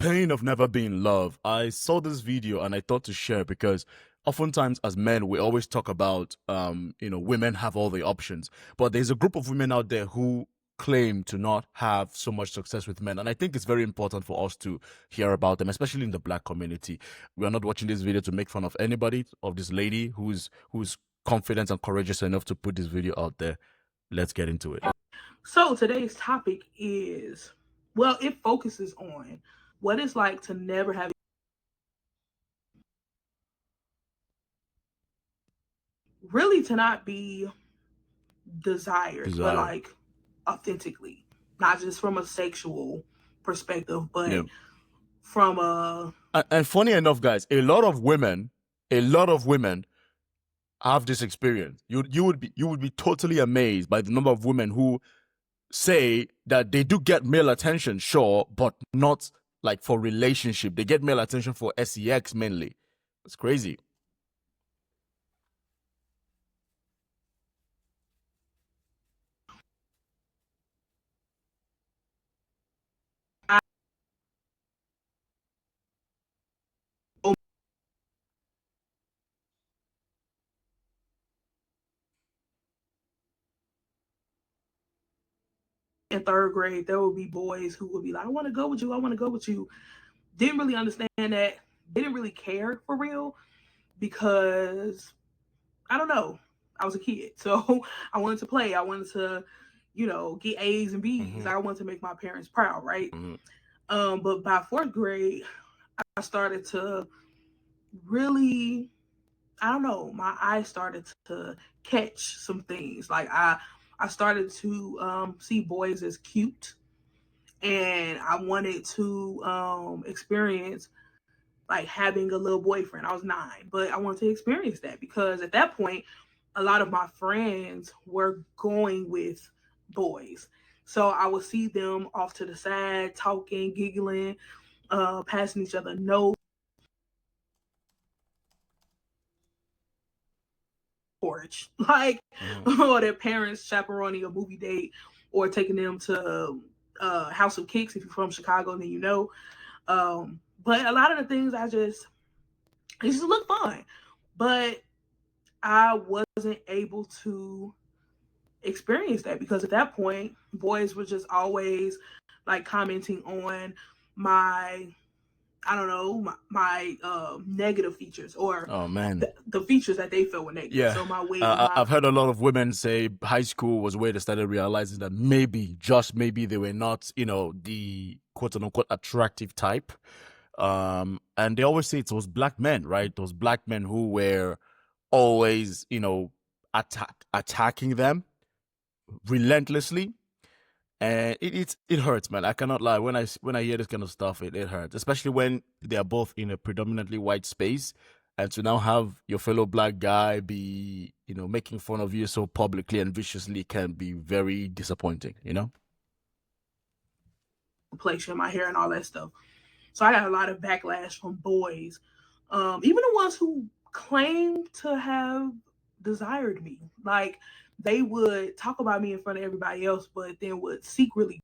Pain of never being loved. I saw this video and I thought to share because oftentimes as men we always talk about women have all the options, but there's a group of women out there who claim to not have so much success with men, and I think it's very important for us to hear about them, especially in the black community. We are not watching this video to make fun of anybody, of this lady who's confident and courageous enough to put this video out there. Let's get into it. So today's topic is, well, it focuses on what it's like to never have, really to not be desired, but Desire. like authentically, not just from a sexual perspective, Yeah. but from a And funny enough, guys, a lot of women have this experience. You would be totally amazed by the number of women who say that they do get male attention, sure, but not like for relationship. They get male attention for sex mainly. It's crazy. in third grade, there would be boys who would be like, I want to go with you, I want to go with you. Didn't really understand that, didn't really care for real because I don't know. I was a kid. So I wanted to play. I wanted to, get A's and B's. Mm-hmm. I wanted to make my parents proud, right? Mm-hmm. But by fourth grade, I started to really, I don't know, my eyes started to catch some things. Like I started to see boys as cute, and I wanted to experience like having a little boyfriend. I was 9, but I wanted to experience that because at that point, a lot of my friends were going with boys. So I would see them off to the side, talking, giggling, passing each other notes, porch, like, Mm-hmm. or their parents chaperoning a movie date or taking them to House of Kicks. If you're from Chicago, then you know. But a lot of the things it just look fun. But I wasn't able to experience that because at that point, boys were just always like commenting on my, I don't know, my negative features or Oh man. the features that they felt were negative. Yeah. So my weight, my I've heard a lot of women say high school was where they started realizing that maybe, just maybe, they were not, the quote unquote attractive type. And they always say it was black men, right? Those black men who were always, attacking them relentlessly. And it hurts, man. I cannot lie. When I hear this kind of stuff, it hurts, especially when they are both in a predominantly white space, and to now have your fellow black guy be making fun of you so publicly and viciously can be very disappointing. complexion, my hair, and all that stuff. So I got a lot of backlash from boys, even the ones who claim to have desired me. Like they would talk about me in front of everybody else, but then would secretly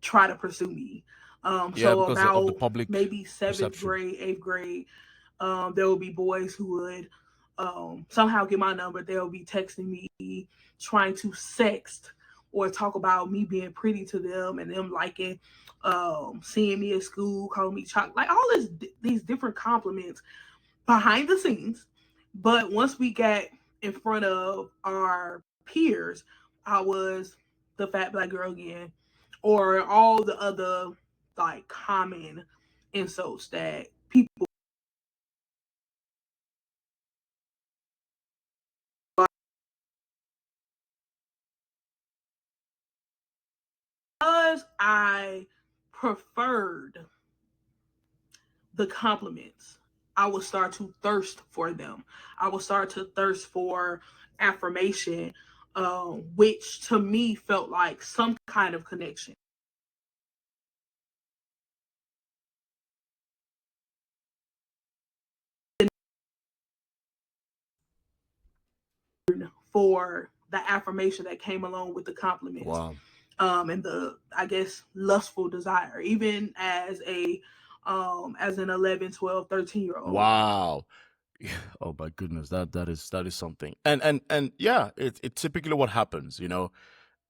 try to pursue me. Yeah, So because of the about public maybe seventh perception. grade, eighth grade, there would be boys who would somehow get my number. They'll be texting me, trying to sext or talk about me being pretty to them and them liking seeing me at school, calling me chocolate, like all these different compliments behind the scenes. But once we got in front of our peers, I was the fat black girl again, or all the other like common insults that people. Because I preferred the compliments, I would start to thirst for them. I would start to thirst for affirmation, which to me felt like some kind of connection for the affirmation that came along with the compliments. Wow. and the, I guess, lustful desire, even as an 11, 12, 13 year old. Wow. Yeah. Oh my goodness, that is something. And yeah, it's typically what happens.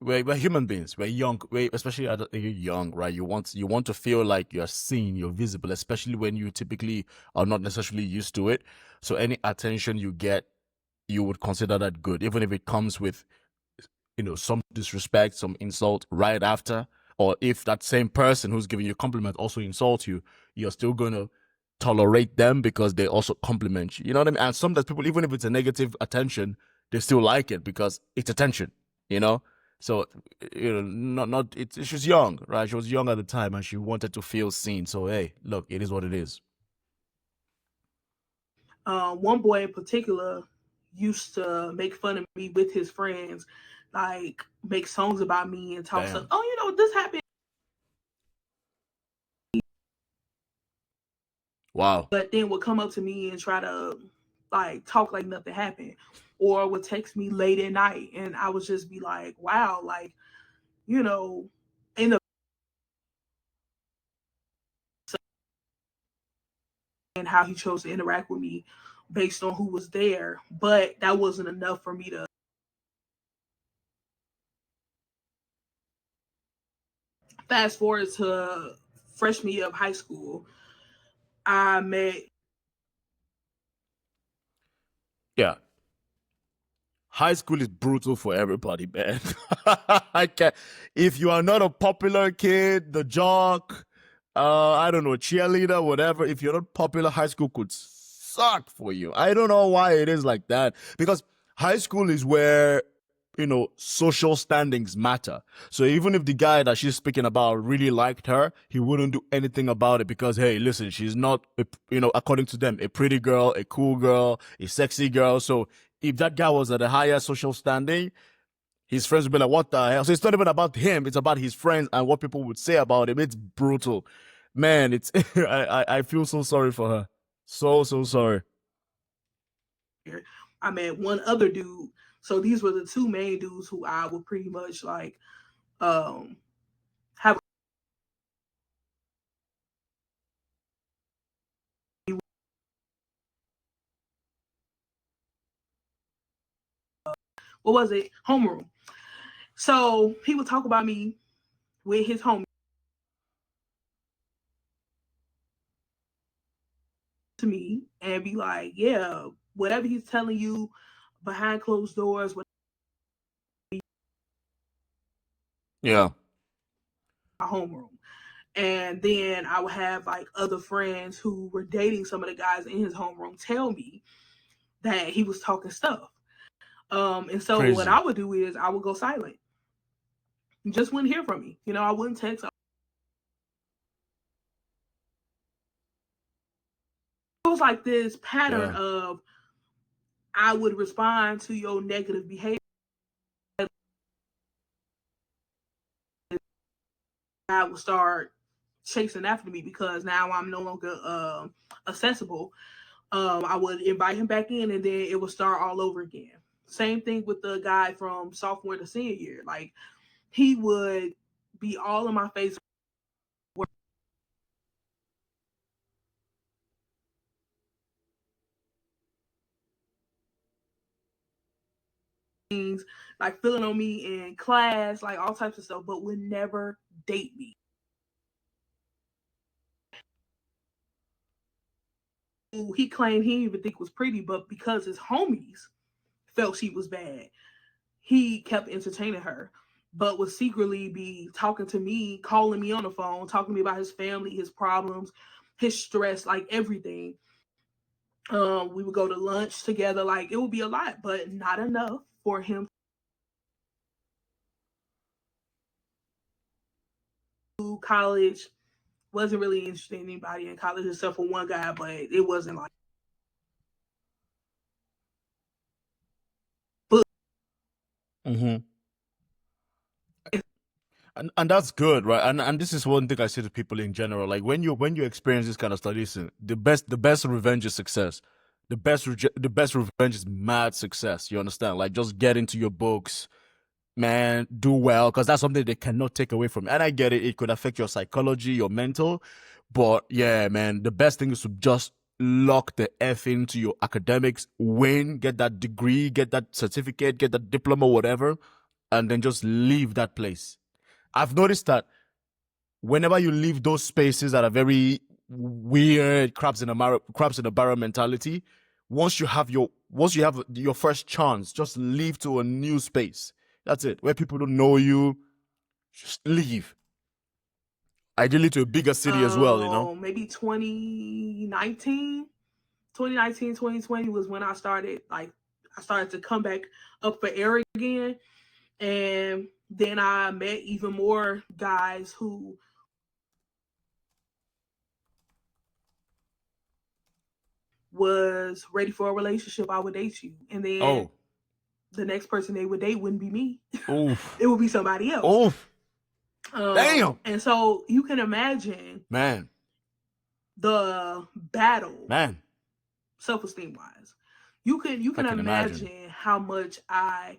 We're human beings. We're young. Especially you're young, right? You want to feel like you're seen, you're visible, especially when you typically are not necessarily used to it. So any attention you get, you would consider that good, even if it comes with some disrespect, some insult right after, or if that same person who's giving you a compliment also insults you, you're still gonna tolerate them because they also compliment you. You know what I mean? And sometimes people, even if it's a negative attention, they still like it because it's attention. You know. So not it's she was young, right? She was young at the time and she wanted to feel seen. So hey, look, it is what it is. One boy in particular used to make fun of me with his friends, like make songs about me and talk stuff. Damn. Oh, this happened, Wow. but then would come up to me and try to like talk like nothing happened, or would text me late at night, and I would just be like, wow, like you know, in the and how he chose to interact with me based on who was there, but that wasn't enough for me to fast forward to freshman year of high school. I met Yeah. High school is brutal for everybody, man. I can't. If you are not a popular kid, the jock, I don't know, cheerleader, whatever. If you're not popular, high school could suck for you. I don't know why it is like that because high school is where social standings matter. So even if the guy that she's speaking about really liked her, he wouldn't do anything about it because hey, listen, she's not, according to them, a pretty girl, a cool girl, a sexy girl. So if that guy was at a higher social standing, his friends would be like, what the hell? So it's not even about him, it's about his friends and what people would say about him. It's brutal. Man, it's I feel so sorry for her. So sorry. I met one other dude. So these were the two main dudes who I would pretty much like um have what was it? Homeroom. So he would talk about me with his homie to me and be like, yeah, whatever he's telling you behind closed doors, with Yeah. my homeroom. And then I would have like other friends who were dating some of the guys in his homeroom tell me that he was talking stuff. And so what Crazy. I would do is I would go silent. You just wouldn't hear from me. I wouldn't text. It was like this pattern Yeah. of I would respond to your negative behavior. I would start chasing after me because now I'm no longer accessible. I would invite him back in, and then it would start all over again. Same thing with the guy from sophomore to senior year. Like he would be all in my face, things like feeling on me in class, like all types of stuff, but would never date me. He claimed he didn't even think was pretty, but because his homies felt she was bad, he kept entertaining her, but would secretly be talking to me, calling me on the phone, talking to me about his family, his problems, his stress, like everything. We would go to lunch together, like it would be a lot, but not enough for him to college. Wasn't really interested in anybody in college except for one guy, but it wasn't like book. Mm-hmm. And that's good, right? And this is one thing I say to people in general. Like when you experience this kind of stuff, listen, the best revenge is success. The best revenge is mad success. You understand? Like just get into your books, man, do well, because that's something they cannot take away from you. And I get it, it could affect your psychology, your mental. But yeah, man, the best thing is to just lock the F into your academics, win, get that degree, get that certificate, get that diploma, whatever, and then just leave that place. I've noticed that whenever you leave those spaces that are very weird, crabs in a barrel mentality, once you have your first chance, just leave to a new space. That's it. Where people don't know you, just leave. Ideally to a bigger city as well, you know? Maybe 2019, 2020 was when I started to come back up for air again. And then I met even more guys who was ready for a relationship. I would date you. And then the next person they would date wouldn't be me. Oof. It would be somebody else. Oof. Damn. And so you can imagine, man, the battle, man, self-esteem wise. You can imagine how much I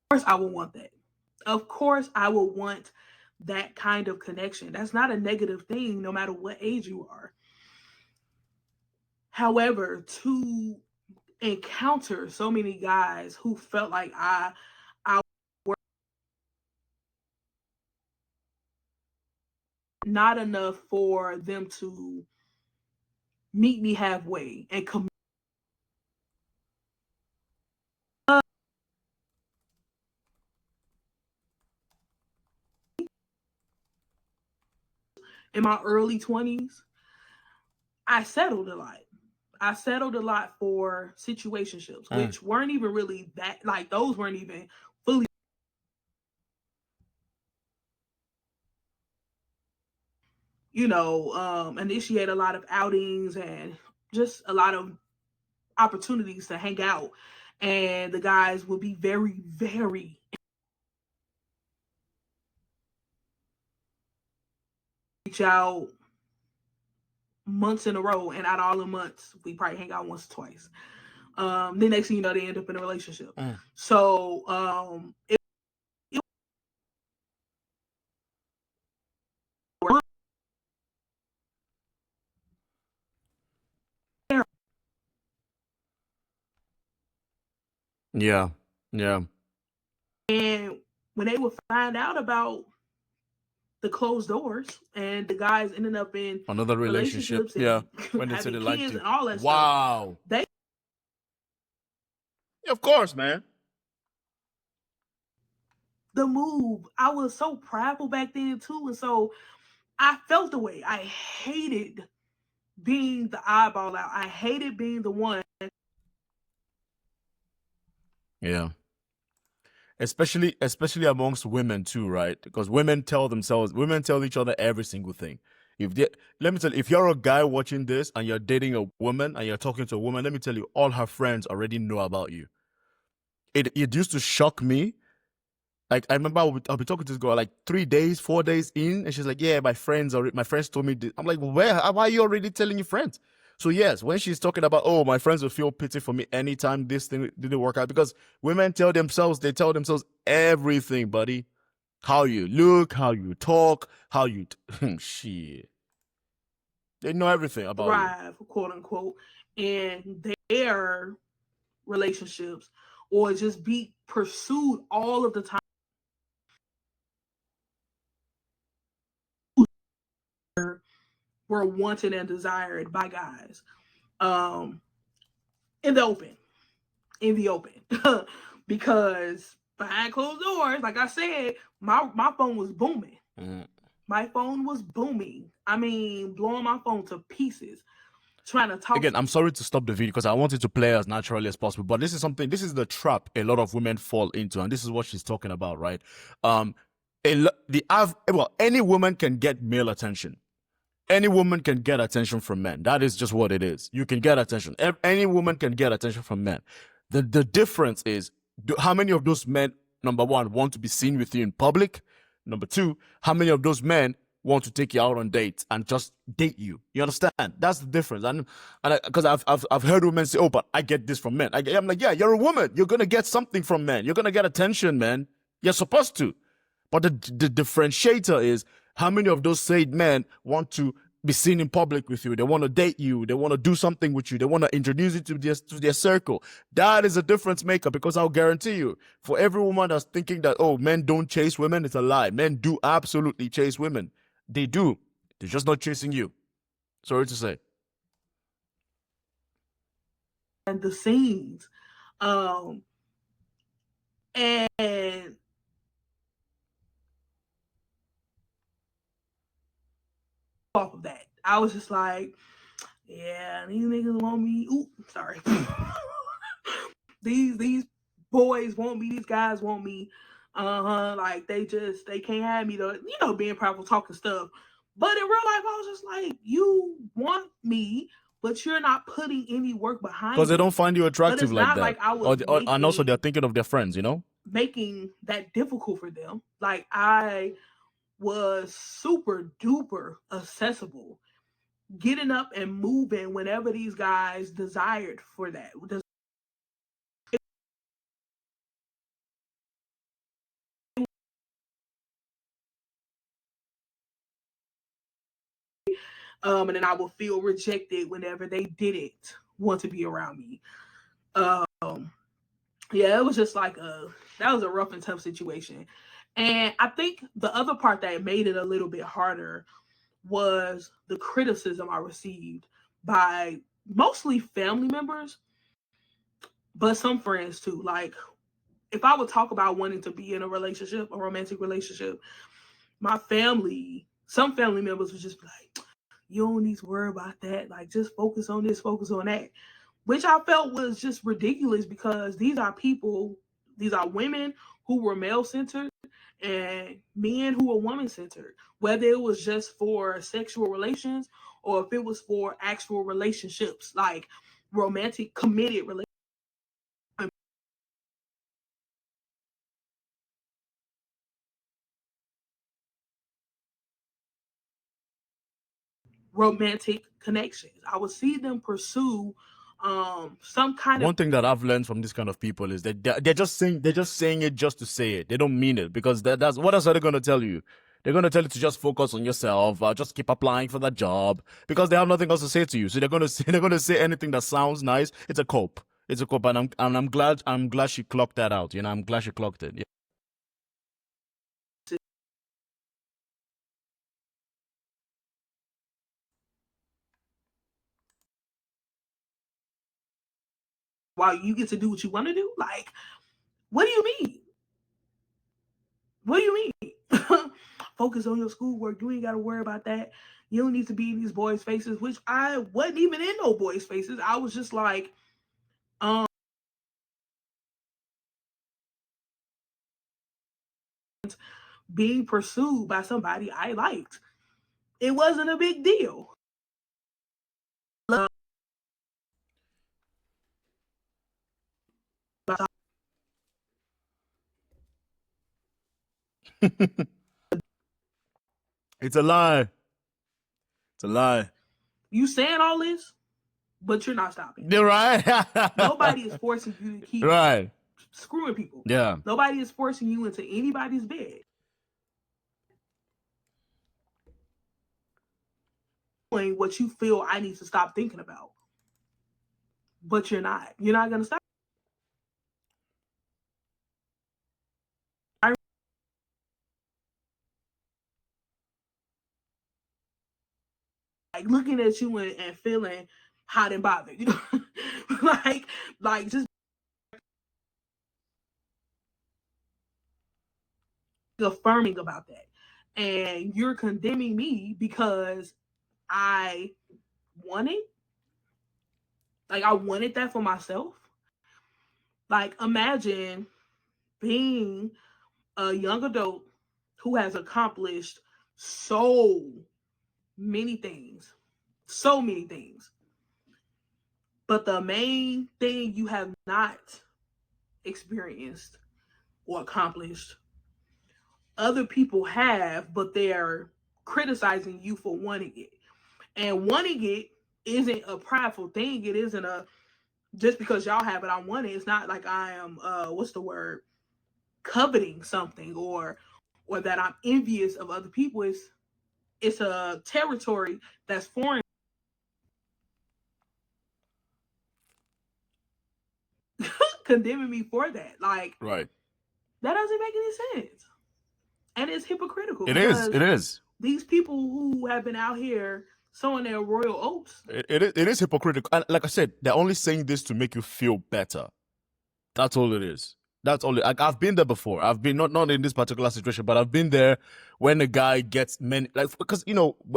course I will want that. Of course I will want that kind of connection. That's not a negative thing, no matter what age you are. However, to encounter so many guys who felt like I were not enough for them to meet me halfway and come in my early 20s, I settled a lot. I settled a lot for situationships, which weren't even really that, like, those weren't even fully initiate a lot of outings and just a lot of opportunities to hang out. And the guys would be very, very reach out months in a row, and out of all the months, we probably hang out once or twice. The next thing you know, they end up in a relationship. So yeah. And when they would find out about the closed doors and the guys ended up in another relationship, and when they said they liked kids you, and all that wow, stuff, of course, man. The move, I was so prideful back then too, and so I felt the way. I hated being the eyeball out. I hated being the one. Yeah. Especially amongst women too, right? Because women tell each other every single thing. Let me tell you, if you're a guy watching this and you're dating a woman and you're talking to a woman, let me tell you, all her friends already know about you. It used to shock me. Like, I remember I'll be talking to this girl like 3 days, 4 days in, and she's like, "Yeah, my friends told me this." I'm like, "Why are you already telling your friends?" So yes, when she's talking about, "Oh, my friends will feel pity for me anytime this thing didn't work out," because women tell themselves everything, buddy. How you look, how you talk, how you shit. They know everything about thrive, quote unquote, in their relationships, or just be pursued all of the time. Were wanted and desired by guys. In the open. Because behind closed doors, like I said, my phone was booming. My phone was booming. I mean, blowing my phone to pieces, trying to talk. Again, I'm sorry to stop the video because I want it to play as naturally as possible. But this is the trap a lot of women fall into, and this is what she's talking about, right? Any woman can get male attention. Any woman can get attention from men. That is just what it is. You can get attention. Any woman can get attention from men. The difference is, how many of those men number one, want to be seen with you in public? Number two, how many of those men want to take you out on dates and just date you? You understand? That's the difference. And because I've heard women say, "Oh, but I get this from men." I'm like, yeah, you're a woman. You're gonna get something from men. You're gonna get attention, man. You're supposed to. But the differentiator is how many of those said men want to be seen in public with you. They want to date you. They want to do something with you. They want to introduce you to their circle. That is a difference maker, because I'll guarantee you, for every woman that's thinking that, oh, men don't chase women, it's a lie. Men do absolutely chase women. They do. They're just not chasing you. Sorry to say. And the scenes. And off of that, I was just like, yeah, these niggas want me. Ooh, sorry. these boys want me. These guys want me. Like they can't have me to, being prideful, talking stuff. But in real life, I was just like, you want me, but you're not putting any work Because behind they it. don't find you But attractive it's like not that. like I was And also they're thinking of their friends, you know? making that difficult for them. Like I was super duper accessible, getting up and moving whenever these guys desired for that. And then I would feel rejected whenever they didn't want to be around me. Yeah, it was just like that was a rough and tough situation. And I think the other part that made it a little bit harder was the criticism I received by mostly family members, but some friends too. Like, if I would talk about wanting to be in a relationship, a romantic relationship, some family members would just be like, you don't need to worry about that. Like, just focus on this, focus on that. Which I felt was just ridiculous, because these are women who were male centered and men who were woman centered, whether it was just for sexual relations or if it was for actual relationships, like romantic, committed relationships. Romantic connections. I would see them pursue some kind of One thing that I've learned from this kind of people is that they're just saying it just to say it. They don't mean it, because that's what else are they going to tell you? They're going to tell you to just focus on yourself, just keep applying for that job, because they have nothing else to say to you. So they're going to say anything that sounds nice. It's a cope. It's a cope, and I'm glad she clocked that out. You know, I'm glad she clocked it. Yeah. while you get to do what you want to do. Like, what do you mean? What do you mean? Focus on your schoolwork. You ain't got to worry about that. You don't need to be in these boys' faces, which I wasn't even in no boys' faces. I was just like, um, being pursued by somebody I liked. It wasn't a big deal. It's a lie. It's a lie. You saying all this, but you're not stopping. You're right. Nobody is forcing you to keep Right. screwing people. Yeah. Nobody is forcing you into anybody's bed. What you feel I need to stop thinking about, but you're not. You're not gonna stop. Like looking at you and feeling hot and bothered, you know, like just affirming about that, and you're condemning me because I wanted, I wanted that for myself. Like imagine being a young adult who has accomplished so many things, so many things, but the main thing you have not experienced or accomplished. Other people have, but they're criticizing you for wanting it. And wanting it isn't a prideful thing. It isn't a just because y'all have it, I want it. It's not like I am what's the word? Coveting something or that I'm envious of other people. It's a territory that's foreign condemning me for that. Like Right. that doesn't make any sense. And it's hypocritical It is. because It is. these people who have been out here sowing their royal oats. It is hypocritical. And like I said, they're only saying this to make you feel better. That's all it is. That's all. Like I've been there before. I've been not in this particular situation, but I've been there when a guy gets many like because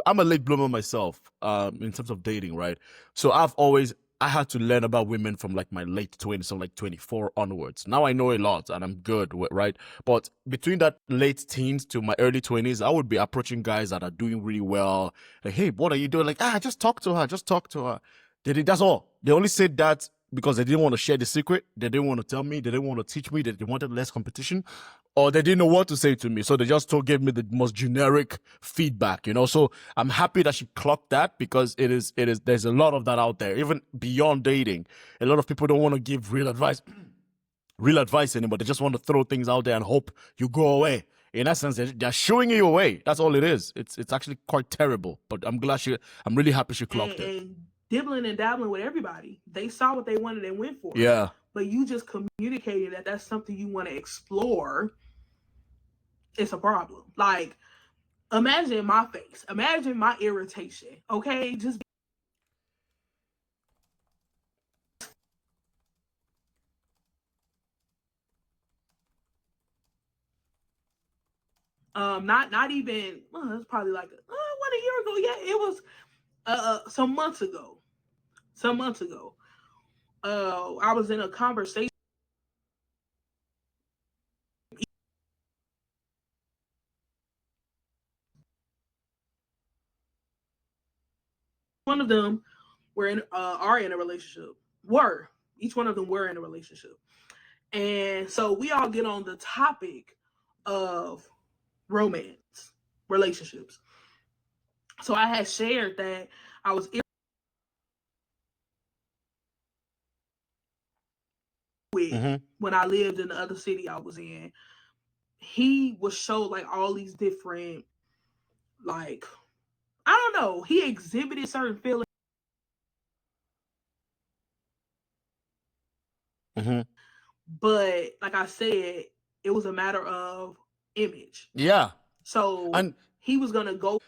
I'm a late bloomer myself. In terms of dating, right? So I had to learn about women from like my late 20s, so like 24 onwards. Now I know a lot and I'm good, right? But between that late teens to my early 20s, I would be approaching guys that are doing really well. Like, hey, what are you doing? Like, just talk to her. Just talk to her. That's all. They only said that because they didn't want to share the secret. They didn't want to tell me. They didn't want to teach me. That they wanted less competition, or they didn't know what to say to me. So they just gave me the most generic feedback. So I'm happy that she clocked that because it is. There's a lot of that out there, even beyond dating. A lot of people don't want to give real advice, anymore. They just want to throw things out there and hope you go away. In essence, they're showing you away. That's all it is. It's actually quite terrible. But I'm really happy she clocked it. And dibbling and dabbling with everybody. They saw what they wanted and went for it. Yeah. But you just communicated that that's something you want to explore. It's a problem. Like, imagine my face. Imagine my irritation. Okay? Just not even it's probably like what a year ago. Yeah, it was some months ago. I was in a conversation one of them are in a relationship. Each one of them were in a relationship. And so we all get on the topic of romance, relationships. So I had shared that I was with when I lived in the other city I was in. He would show like all these different, like, I don't know, he exhibited certain feelings. But like I said, it was a matter of image. Yeah. So and he was gonna go.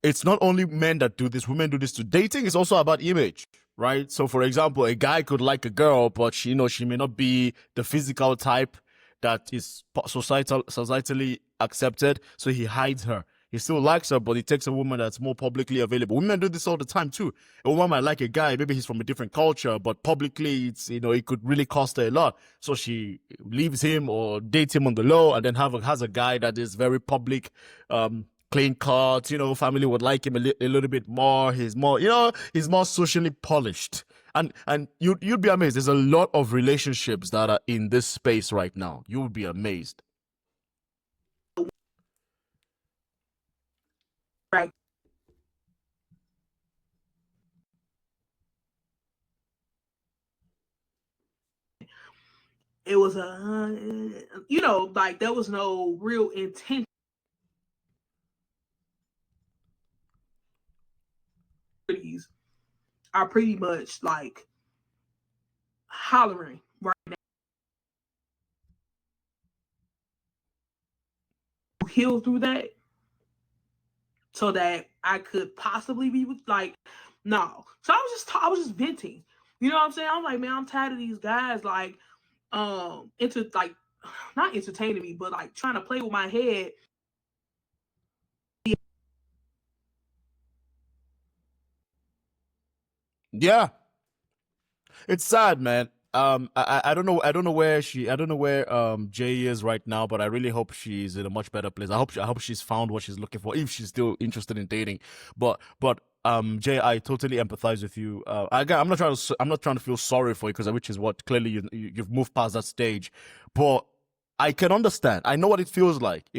It's not only men that do this, women do this too. Dating is also about image, right? So for example, a guy could like a girl, but she may not be the physical type that is societally accepted, so he hides her. He still likes her, but he takes a woman that's more publicly available. Women do this all the time too. A woman might like a guy, maybe he's from a different culture, but publicly it's it could really cost her a lot. So she leaves him or dates him on the low, and then has a guy that is very public, playing cards. Family would like him a little bit more. He's more, he's more socially polished. And you'd be amazed. There's a lot of relationships that are in this space right now. You would be amazed. Right. It was like there was no real intention. Are pretty much like hollering right now. Heal through that so that I could possibly be with no. So I was just venting. You know what I'm saying? I'm like, man, I'm tired of these guys like into like not entertaining me, but like trying to play with my head. Yeah. It's sad, man. I don't know where Jay is right now, but I really hope she's in a much better place. I hope she's found what she's looking for, if she's still interested in dating. But Jay, I totally empathize with you. I'm not trying to feel sorry for you, which is what clearly you've moved past that stage. But I can understand. I know what it feels like,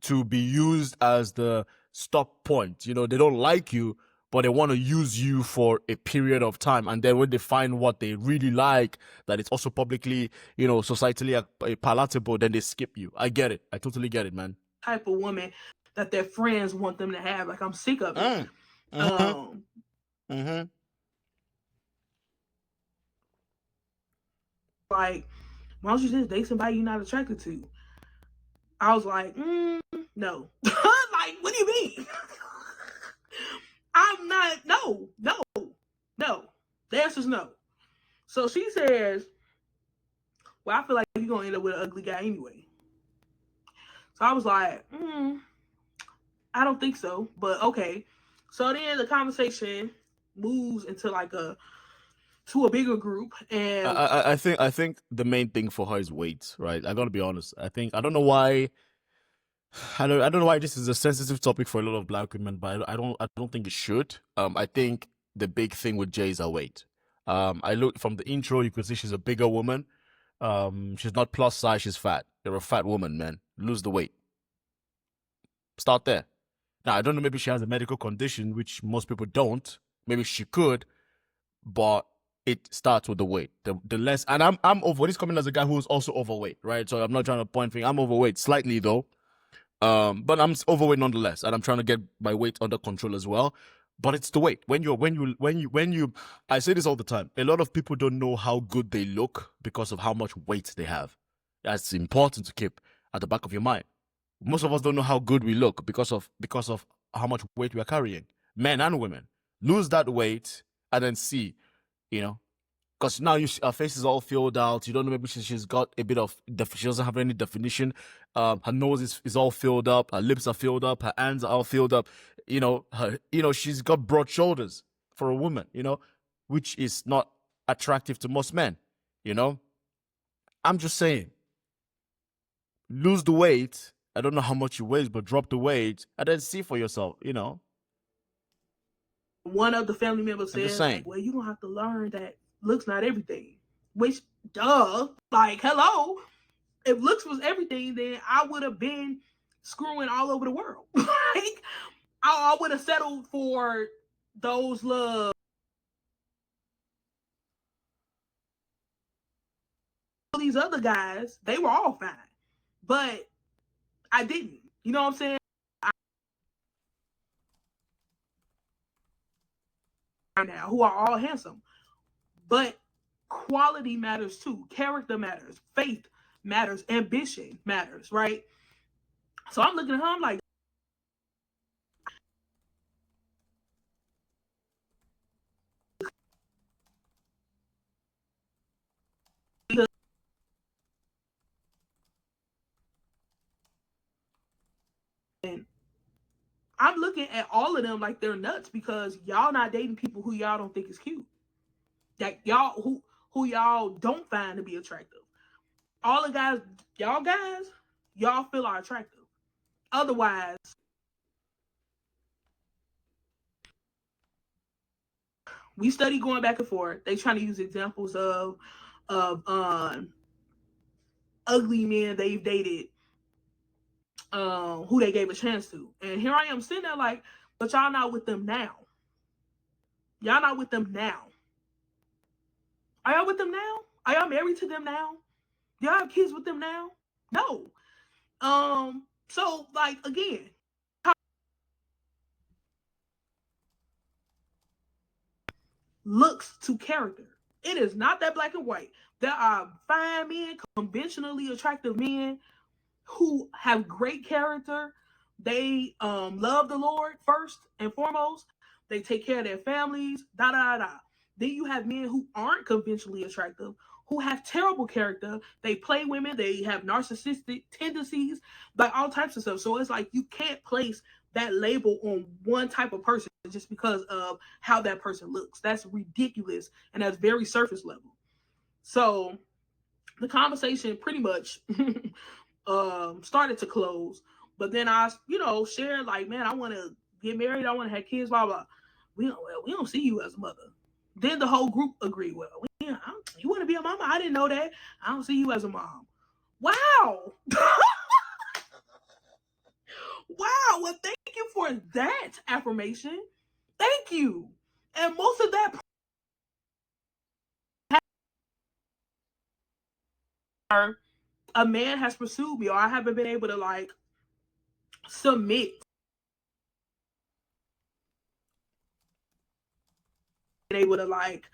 to be used as the stop point. They don't like you, but they want to use you for a period of time. And then when they find what they really like, that it's also publicly, societally palatable, then they skip you. I get it. I totally get it, man. Type of woman that their friends want them to have. Like, I'm sick of it. Mm-hmm. Mm-hmm. Like, why don't you just date somebody you're not attracted to? I was like, no. Like, what do you mean? I'm not, no. The answer's no. So she says, well, I feel like you're going to end up with an ugly guy anyway. So I was like, I don't think so, but okay. So then the conversation moves into to a bigger group, and I think the main thing for her is weight, right? I gotta be honest. I don't know why. I don't know why this is a sensitive topic for a lot of black women, but I don't think it should. I think the big thing with Jay is her weight. I look from the intro, you could see she's a bigger woman. She's not plus size, she's fat. You're a fat woman, man. Lose the weight. Start there. Now I don't know, maybe she has a medical condition, which most people don't. Maybe she could, but it starts with the weight. The less, and I'm over. This coming as a guy who's also overweight, right? So I'm not trying to point finger. I'm overweight slightly though. But I'm overweight nonetheless, and I'm trying to get my weight under control as well. But it's the weight. When you, I say this all the time. A lot of people don't know how good they look because of how much weight they have. That's important to keep at the back of your mind. Most of us don't know how good we look because of how much weight we are carrying, men and women. Lose that weight and then see, because now her face is all filled out. You don't know, maybe she's got a bit of she doesn't have any definition. Her nose is all filled up. Her lips are filled up. Her hands are all filled up. She's got broad shoulders for a woman. Which is not attractive to most men. I'm just saying, lose the weight. I don't know how much you weigh, but drop the weight and then see for yourself. One of the family members says, like, well, you're going to have to learn that looks not everything. Which, duh. Like, hello. If looks was everything, then I would have been screwing all over the world. Like, I would have settled for those love. These other guys, they were all fine. But I didn't. You know what I'm saying? Now, who are all handsome. But quality matters too. Character matters. Faith matters. Ambition matters, right? So I'm looking at her, I'm like, and I'm looking at all of them like they're nuts because y'all not dating people who y'all don't think is cute. That y'all who y'all don't find to be attractive. All the guys, y'all feel are attractive. Otherwise, we study going back and forth. They trying to use examples of ugly men they've dated, who they gave a chance to. And here I am sitting there like, but y'all not with them now. Y'all not with them now. Are y'all with them now? Are y'all married to them now? Do y'all have kids with them now? No. So like again, looks to character. It is not that black and white. There are fine men, conventionally attractive men who have great character. They love the Lord first and foremost. They take care of their families. Da da da. Then you have men who aren't conventionally attractive, who have terrible character. They play women. They have narcissistic tendencies, like all types of stuff. So it's like you can't place that label on one type of person just because of how that person looks. That's ridiculous, and that's very surface level. So the conversation pretty much started to close. But then I, shared like, man, I want to get married. I want to have kids, blah, blah. We don't see you as a mother. Then the whole group agreed, well, you want to be a mama? I didn't know that. I don't see you as a mom. Wow. Wow. Well, thank you for that affirmation. Thank you. And most of that a man has pursued me, or I haven't been able to like submit, been able to like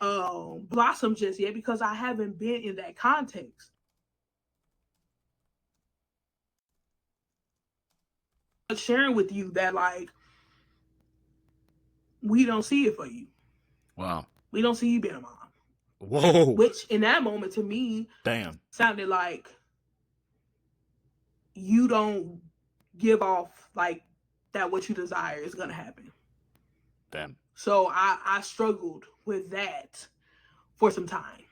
blossom just yet because I haven't been in that context. But sharing with you that like we don't see it for you. Wow. We don't see you being a mom. Whoa. Which in that moment to me Damn. sounded like you don't give off like that what you desire is gonna happen. Damn. So I struggled with that for some time.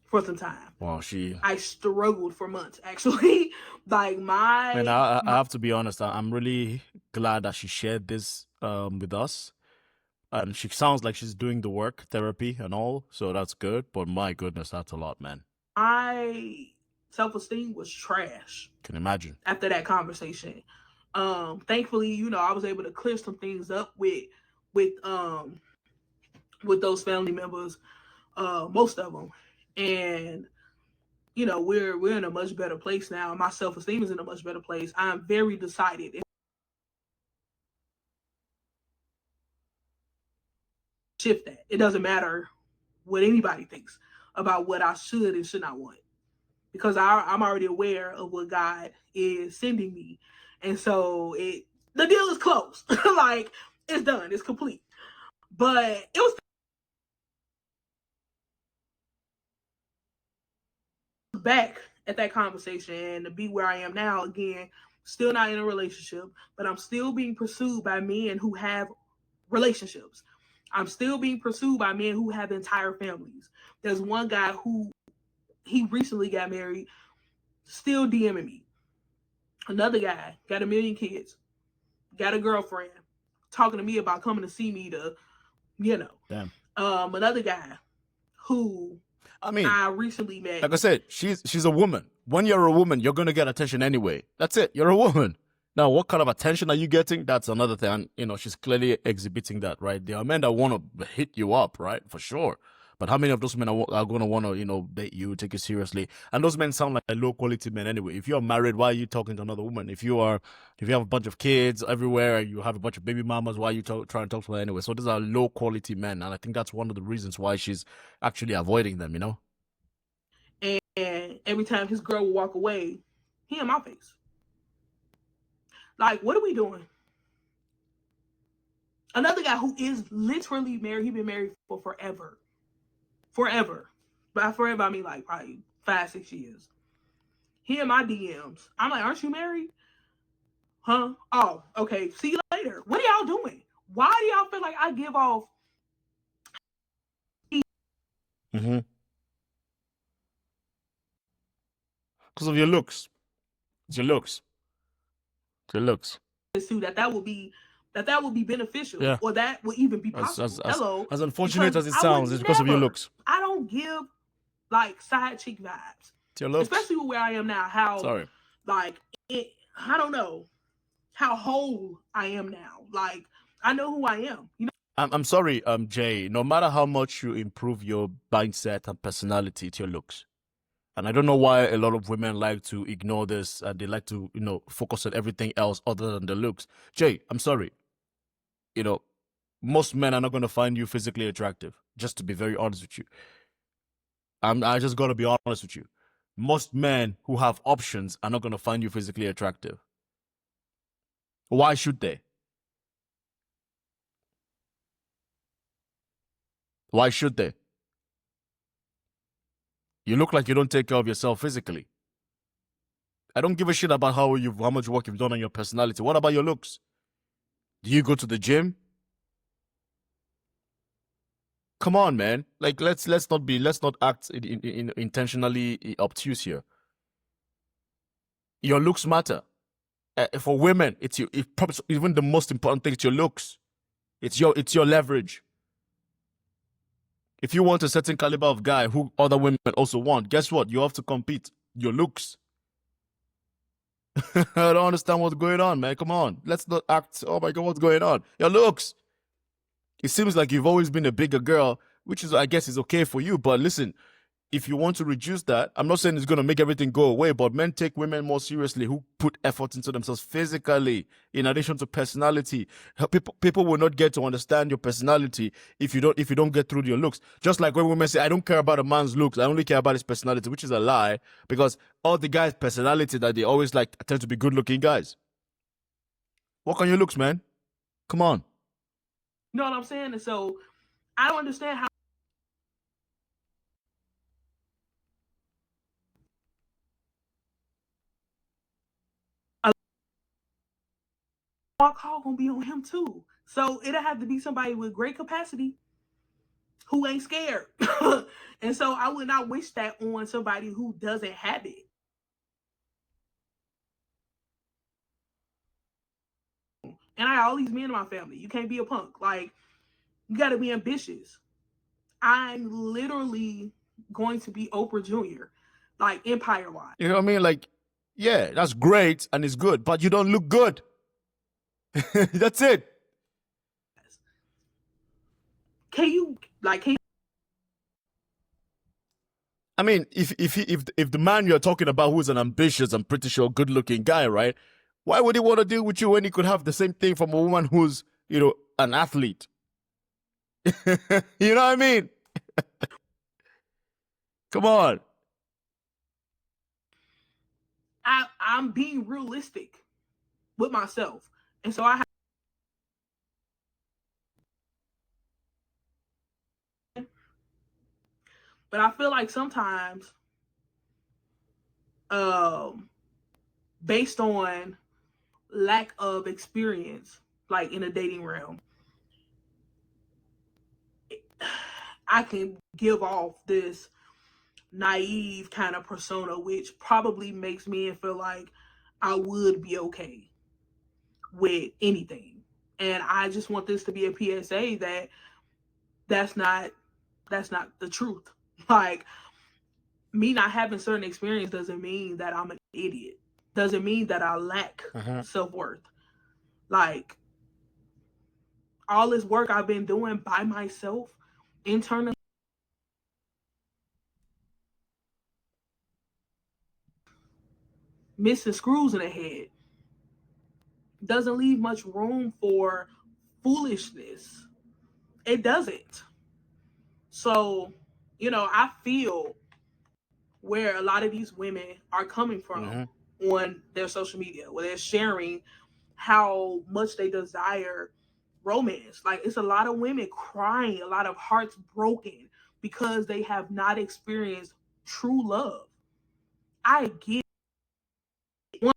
For some time. Wow, I struggled for months actually. Like Man, my I have to be honest. I'm really glad that she shared this with us. And she sounds like she's doing the work, therapy and all, so that's good. But my goodness, that's a lot, man. my self-esteem was trash Can imagine. after that conversation. Thankfully, you know, I was able to clear some things up with um with those family members, most of them. And you know, we're in a much better place now. My self-esteem is in a much better place. I'm very decided. Shift that. It doesn't matter what anybody thinks about what I should and should not want, because I'm already aware of what God is sending me, and so the deal is closed. Like it's done. It's complete. But it was back at that conversation and to be where I am now again, still not in a relationship, but I'm still being pursued by men who have relationships. I'm still being pursued by men who have entire families. There's one guy who he recently got married, still DMing me. Another guy got 1,000,000 kids, got a girlfriend, talking to me about coming to see me to, you know. Damn. Another guy who I mean, I recently met. like I said, she's a woman. When you're a woman, you're gonna get attention anyway. That's it. You're a woman. Now, what kind of attention are you getting? That's another thing. And, you know, she's clearly exhibiting that, right? There are men that want to hit you up, right? For sure. But how many of those men are going to want to, you know, date you, take you seriously? And those men sound like low quality men anyway. If you're married, why are you talking to another woman? If you have a bunch of kids everywhere, you have a bunch of baby mamas, why are you trying to talk to her anyway? So these are low quality men. And I think that's one of the reasons why she's actually avoiding them, you know? And every time his girl would walk away, he in my face. Like, what are we doing? Another guy who is literally married, he's been married for forever. Forever. By forever, I mean like probably 5-6 years. He in my DMs. I'm like, aren't you married? Huh? Oh, okay. See you later. What are y'all doing? Why do y'all feel like I give off? Mm-hmm. Because of your looks. It's your looks. It's your looks. That would be beneficial, Yeah. or that would even be possible. Hello. As unfortunate as it I sounds, it's because of your looks. I don't give like side chick vibes. It's your looks. Especially with where I am now. How like it, I don't know how whole I am now. Like I know who I am. You know. I'm sorry, Jay. No matter how much you improve your mindset and personality, it's your looks. And I don't know why a lot of women like to ignore this and they like to, you know, focus on everything else other than the looks. Jay, I'm sorry. You know, most men are not going to find you physically attractive, just to be very honest with you. I just got to be honest with you. Most men who have options are not going to find you physically attractive. Why should they? Why should they? You look like you don't take care of yourself physically. I don't give a shit about how much work you've done on your personality. What about your looks? Do you go to the gym? Come on, man. Like let's not act intentionally obtuse here. Your looks matter. For women, it's probably even the most important thing. It's your looks. It's your leverage. If you want a certain caliber of guy who other women also want, guess what? You have to compete. your looks. I don't understand what's going on, man. Come on. Let's not act. Oh my God, what's going on? Your looks. It seems like you've always been a bigger girl, which is, I guess, is okay for you. But listen, if you want to reduce that, I'm not saying it's going to make everything go away, but men take women more seriously who put effort into themselves physically, in addition to personality. People will not get to understand your personality if you don't get through your looks. Just like when women say, "I don't care about a man's looks, I only care about his personality," which is a lie, because all the guys' personality that they always like tend to be good-looking guys. Work on your looks, man. Come on. You know what I'm saying? And so I don't understand how our call gonna be on him too. So it'll have to be somebody with great capacity who ain't scared. And so I would not wish that on somebody who doesn't have it. And I got all these men in my family. You can't be a punk. Like, you gotta be ambitious. I'm literally going to be Oprah Jr., like empire wise. You know what I mean? Like, yeah, that's great and it's good, but you don't look good. That's it. Can you can I mean, if the man you're talking about who's an ambitious, I'm pretty sure good looking guy, right? Why would he want to deal with you when he could have the same thing from a woman who's, an athlete? You know what I mean? Come on. I'm being realistic with myself. And so but I feel like sometimes um based on lack of experience, like in a dating realm, I can give off this naive kind of persona, which probably makes me feel like I would be okay with anything. And I just want this to be a PSA that that's not that's not the truth. Like, me not having certain experience doesn't mean that I'm an idiot. Doesn't mean that I lack Uh-huh. self-worth. Like, all this work I've been doing by myself internally, missing screws in the head, doesn't leave much room for foolishness. It doesn't. So, I feel where a lot of these women are coming from Mm-hmm. on their social media, where they're sharing how much they desire romance. Like, it's a lot of women crying, a lot of hearts broken because they have not experienced true love. I get one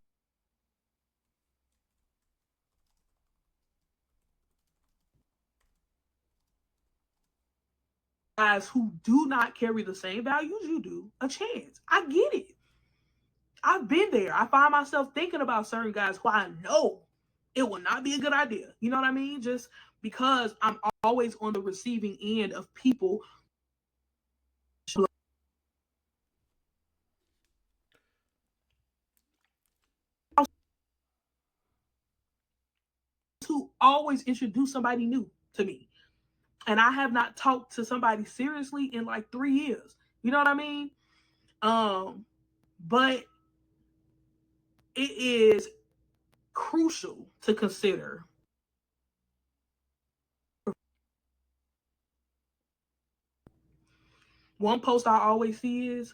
guys who do not carry the same values you do a chance. I get it. I've been there. I find myself thinking about certain guys who I know it will not be a good idea. You know what I mean? Just because I'm always on the receiving end of people who always introduce somebody new to me. And I have not talked to somebody seriously in like 3 years. You know what I mean? But it is crucial to consider. One post I always see is,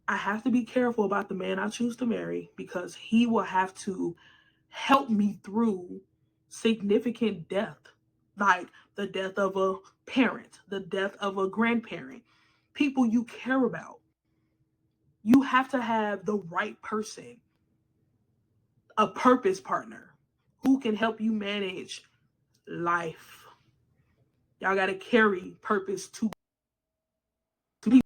I have to be careful about the man I choose to marry because he will have to help me through significant death, like the death of a parent, the death of a grandparent, people you care about. You have to have the right person, a purpose partner who can help you manage life. Y'all got to carry purpose to people.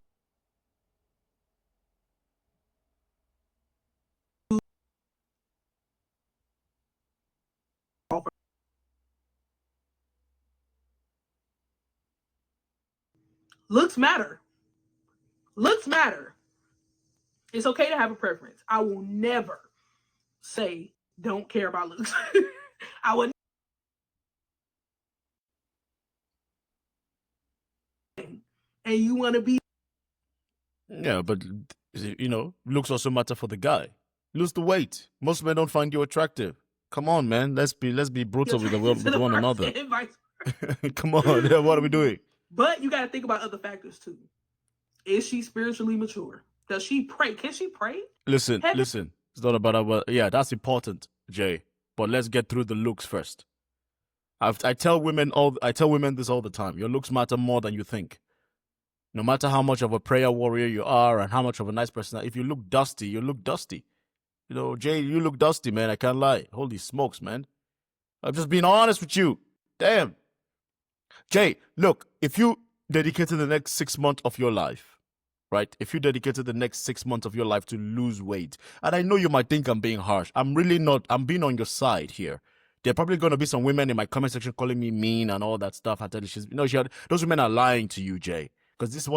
Looks matter. Looks matter. It's okay to have a preference. I will never say don't care about looks. I would, and you want to be Yeah, but looks also matter for the guy. Lose the weight. Most men don't find you attractive. Come on, man. Let's be brutal with attracted to the one person another. and vice. Come on, what are we doing? But you got to think about other factors too. Is she spiritually mature? Does she pray? Can she pray? Listen, Heaven. listen. It's not about our. Yeah, that's important, Jay. But let's get through the looks first. I tell women this all the time. Your looks matter more than you think. No matter how much of a prayer warrior you are and how much of a nice person, if you look dusty, you look dusty. Jay, you look dusty, man. I can't lie. Holy smokes, man. I'm just being honest with you. Damn. Jay, look, if you dedicated the next 6 months of your life, right? If you dedicated the next 6 months of your life to lose weight, and I know you might think I'm being harsh. I'm really not. I'm being on your side here. There are probably going to be some women in my comment section calling me mean and all that stuff. I tell you, those women are lying to you, Jay. Because this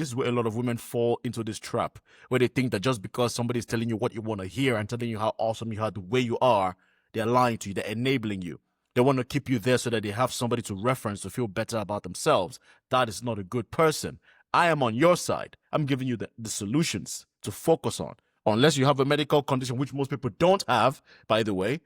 is where a lot of women fall into this trap, where they think that just because somebody is telling you what you want to hear and telling you how awesome you are, the way you are, they're lying to you. They're enabling you. They want to keep you there so that they have somebody to reference to feel better about themselves. That is not a good person. I am on your side. I'm giving you the solutions to focus on. Unless you have a medical condition, which most people don't have, by the way,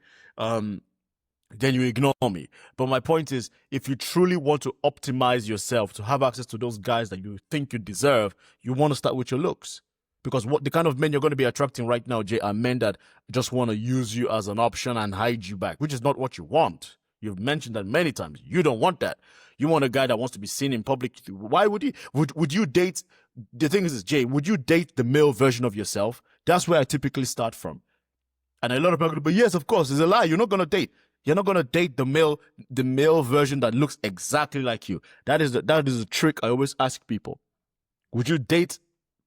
then you ignore me. But my point is, if you truly want to optimize yourself to have access to those guys that you think you deserve, you want to start with your looks. Because what the kind of men you're going to be attracting right now, Jay, are men that just want to use you as an option and hide you back, which is not what you want. You've mentioned that many times. You don't want that. You want a guy that wants to be seen in public. Why would you? Would you date? The thing is, Jay, would you date the male version of yourself? That's where I typically start from. And a lot of people are going to be, yes, of course, it's a lie. You're not going to date. You're not going to date the male version that looks exactly like you. That is a trick I always ask people. Would you date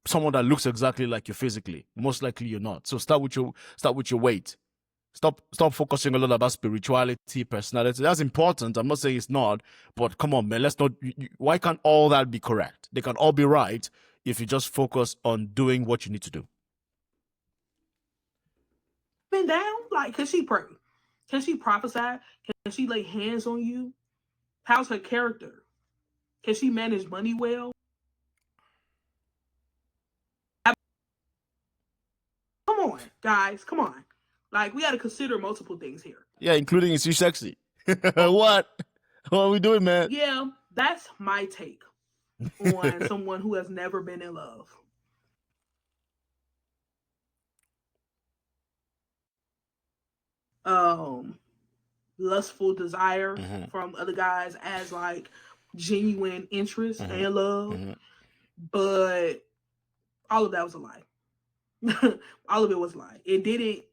someone that looks exactly like you physically? Most likely you're not. So start with your weight. Stop focusing a lot about spirituality, personality. That's important. I'm not saying it's not, but come on, man. Let's not. Why can't all that be correct? They can all be right if you just focus on doing what you need to do. Been down? Like, can she pray? Can she prophesy? Can she lay hands on you? How's her character? Can she manage money well? Come on, guys. Come on. Like, we got to consider multiple things here. Yeah, including is she sexy? What? What are we doing, man? Yeah, that's my take on someone who has never been in love. Lustful desire from other guys as like genuine interest and love. But all of that was a lie. All of it was a lie. It didn't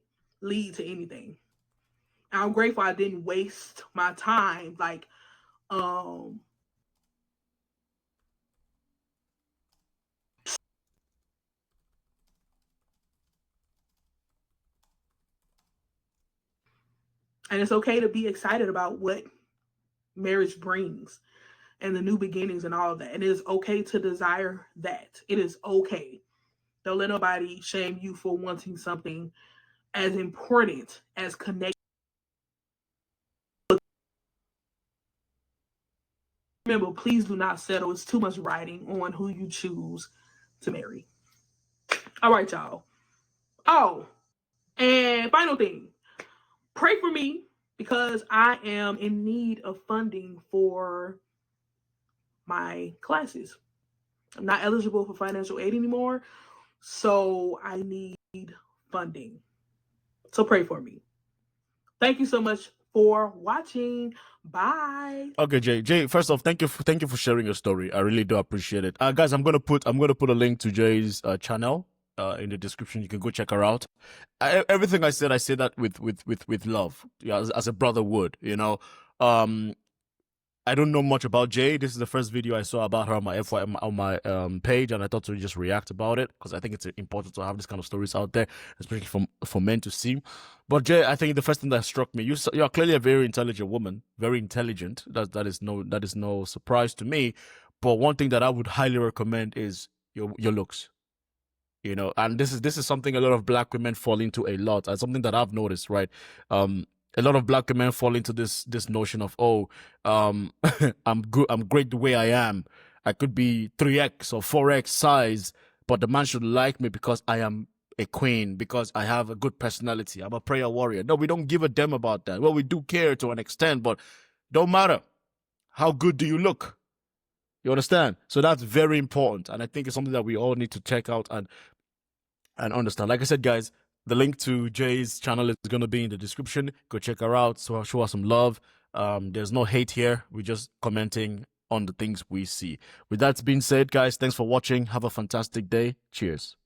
lead to anything. I'm grateful I didn't waste my time like and it's okay to be excited about what marriage brings and the new beginnings and all of that. And it is okay to desire that. It is okay. Don't let nobody shame you for wanting something as important as connection. Remember, please do not settle. It's too much writing on who you choose to marry. All right, y'all. Oh, and final thing, pray for me because I am in need of funding for my classes. I'm not eligible for financial aid anymore, so I need funding. So pray for me. Thank you so much for watching. Bye. Okay, Jay. First off, thank you for sharing your story. I really do appreciate it. Guys, I'm gonna put a link to Jay's channel in the description. You can go check her out. Everything I say that with love, yeah, as a brother would. I don't know much about Jay. This is the first video I saw about her on my page, and I thought to just react about it because I think it's important to have this kind of stories out there, especially for men to see. But Jay, I think the first thing that struck me, you're clearly a very intelligent woman, very intelligent. That is no surprise to me. But one thing that I would highly recommend is your looks. You know, and this is something a lot of black women fall into a lot, and something that I've noticed, right? A lot of black women fall into this notion of, oh, I'm good, I'm great the way I am. I could be 3x or 4x size, but the man should like me because I am a queen, because I have a good personality. I'm a prayer warrior. No, we don't give a damn about that. Well, we do care to an extent, but don't matter. How good do you look? You understand? So that's very important, and I think it's something that we all need to check out and understand. Like I said, guys, the link to Jay's channel is going to be in the description. Go check her out. So show her some love. There's no hate here. We're just commenting on the things we see. With that being said, guys, thanks for watching. Have a fantastic day. Cheers.